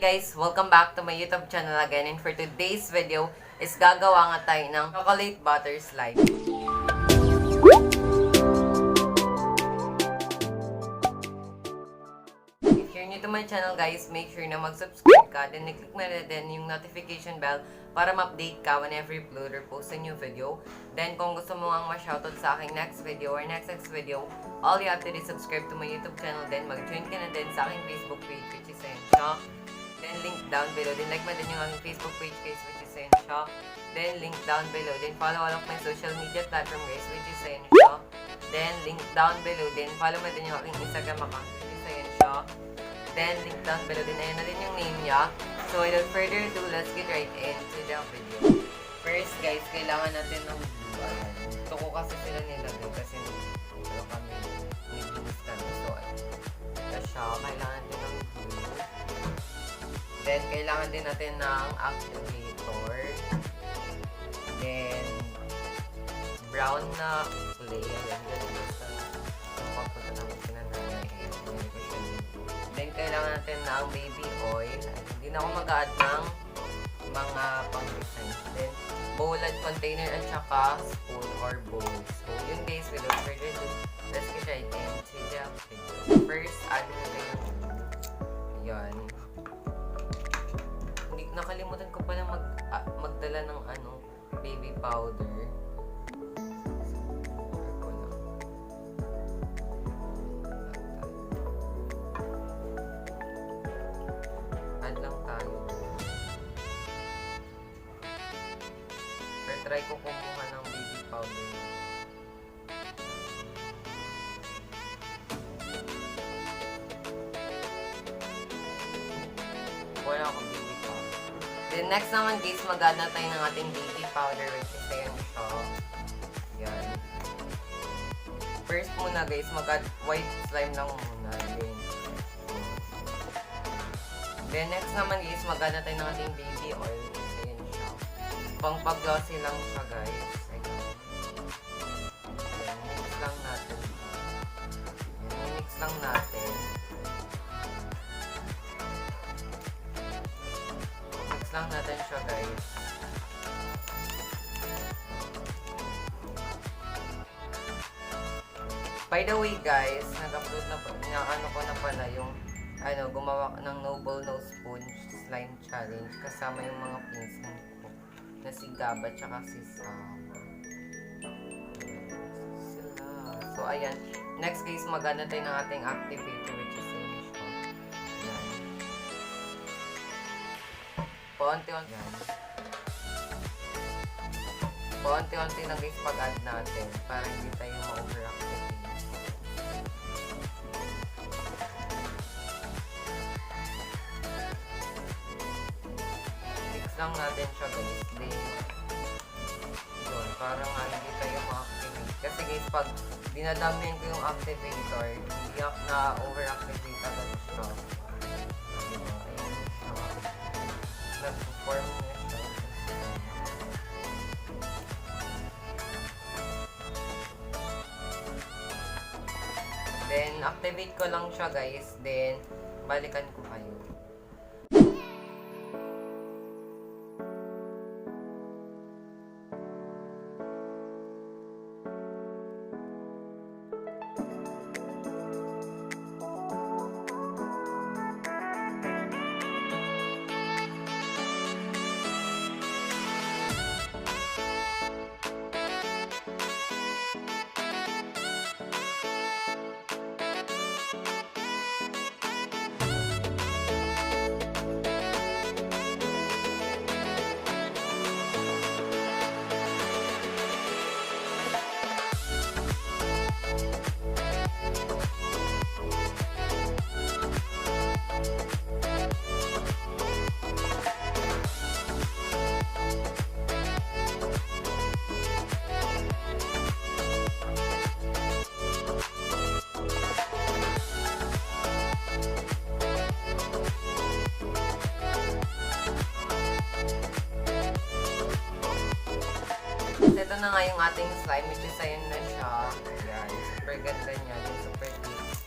Guys, welcome back to my YouTube channel again, and for today's video is gagawa nga tayo ng chocolate butter slime. If you're new to my channel guys, make sure na mag-subscribe ka, then i-click mo na din yung notification bell para ma-update ka whenever I upload or post a new video. Then kung gusto mo nga ma-shoutout sa aking next video or next video, all you have to do is subscribe to my YouTube channel, then mag-join ka na din sa aking Facebook page, which is YANYAN. Then link down below. Then like mo din yung aming Facebook page guys, which is YANYAN. Then link down below. Then follow all of my social media platform guys, which is YANYAN. Then link down below. Then follow mo din yung aking Instagram account, which is YANYAN. Then link down below. Then ayun na din yung name niya. So without further ado, let's get right into the video. First guys, kailangan natin ng glue. Ayan. Gusto ko kasi sila nilagay kasi pero kami nilinis kami. So ayun siya. Kailangan din ng glue. Then, kailangan din natin ng activator. Then, brown na clay. Ayan, ganun. Basta, yung pagpunta namin sinanay. Then, kailangan natin ng baby oil. Hindi na ako mag-add ng mga pang-design. Then, bowl at container at saka spoon or bowl. So, yun guys, without further ado, let's get right into the video. First, add natin yung yun. Nakalimutan ko pala magdala ng baby powder. Add lang tayo. Pero try ko kumuha ng baby powder. Wala akong baby powder. Then next naman guys, mag-add na tayo ng ating baby powder, which is ayan siya. Yan. First muna guys, mag-add white slime lang muna. Then next naman guys, mag-add na tayo ng ating baby oil, which is ayan siya. Pang-pag-glossy lang siya guys. Ayan, mix lang natin. Ayan, mix lang natin. Lang natin siya guys. By the way guys, nag-upload na po, ko na pala yung gumawa ng no bowl no spoon slime challenge kasama yung mga pinsan ko na si Gaba tsaka si Sam. So ayan, next guys, mag-ano tayo ng ating activator, which is paunti-unti yan. Paunti-unti lang guys pag-add natin para hindi tayo ma-overactive. Mix lang natin siya guys. Then, yun, para nga hindi tayo ma-activate. Kasi guys, pag dinadamihan ko yung activator, hindi na-overactivate agad siya. Nag-form niya siya. Then, activate ko lang siya guys. Then, balikan ko kayo. Ito na nga yung ating slime, which is ayun na siya. Yan, super ganda niya. Yung super cute.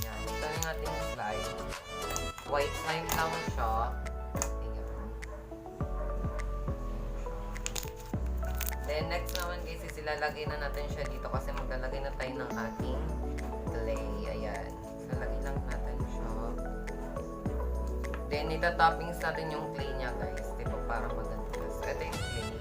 Yan, ito na yung ating slime. White slime lang siya. Ayan. Then, next naman guys, is ilalagay na natin siya dito kasi maglalagay na tayo ng ating clay. Ayan. Ilalagay lang natin siya. Then, ita-toppings natin yung clay niya guys. Diba? Para maganda. So, ito yung clay.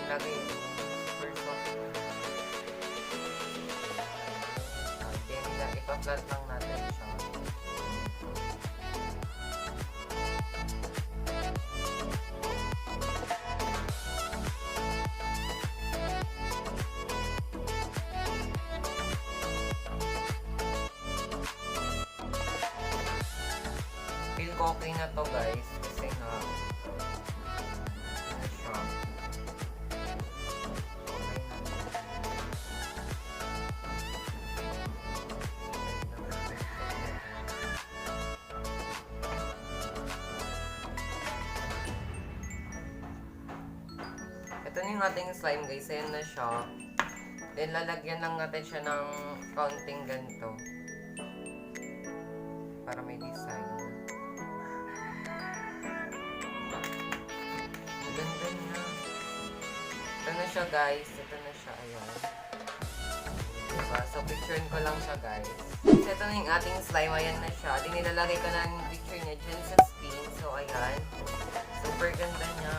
Lagay super soft. Then, ipa-flat lang natin siya. Feel ko okay na to guys kasi nga ano siya. Ito na yung ating slime guys. Ayan na siya. Then, lalagyan lang natin siya ng counting ganito. Para may design. Maganda na. Ito na siya guys. Ito na siya. Ayan. Diba? So, picturein ko lang siya guys. So, ito na yung ating slime. Ayan na siya. Then, nilalagay ko na yung picture niya dyan sa screen. So, ayan. Super ganda niya.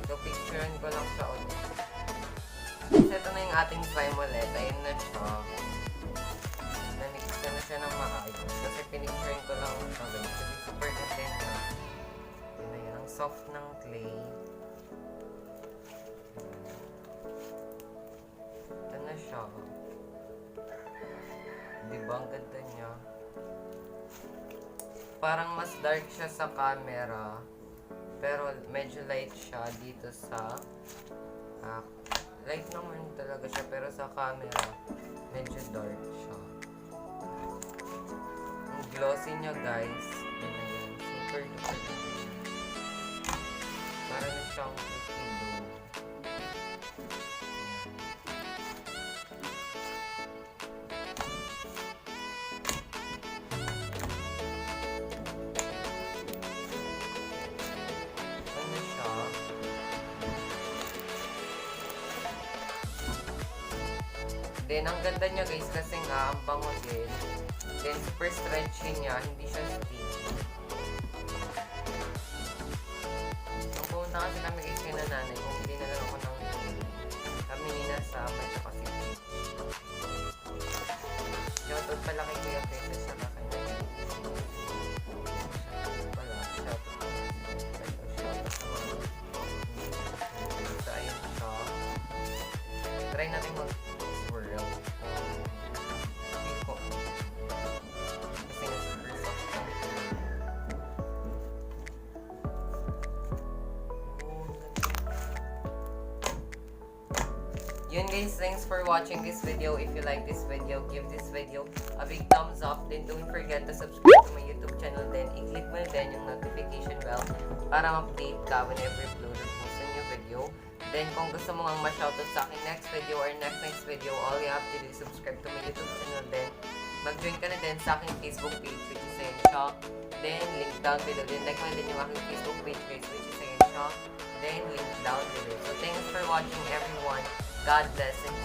So, picturean ko lang siya ulit. So, ito na yung ating slime ulit. Ayun na siya. Na-mix ko na siya ng maayos. Kasi pinicturean ko lang siya ulit. Kasi super content na. Yun na yun. Ang soft ng clay. Ito na siya. Diba? Ang ganda niya. Parang mas dark siya sa camera. Pero medyo light siya dito sa light naman talaga siya pero sa camera medyo dark siya. Ang glossy niya guys. Yan na yun. Super duper. Para na siyang liquido. Then, ang ganda niya guys kasi nga, ang bango din. Then, super stretchy niya. Hindi siya sticky. Nung pumunta kasi kami guys kay nanay, kung hindi na lang ako ng kami ninasama tsaka si Peach. Shoutout pala kay Kuya Pesa siya na kanya. Wala, shoutout sa mga. So, ayun siya. Try natin mag-swirl. Feel ko. Kasi nga super soft lang. Yun guys, thanks for watching this video. If you like this video, give this video a big thumbs up. Then don't forget to subscribe to my YouTube channel. Then i-click mo na din yung notification bell para ma-update ka whenever upload or post a new video. Then kung gusto mo nga ma-shoutout sa aking next video or next video, all you have to do is subscribe to my YouTube channel. Then mag-join ka na din sa aking Facebook page which is YANYAN. Then link down below. Then like mo din yung aking Facebook page guys which is YANYAN. Then link down below. So thanks for watching everyone. God bless and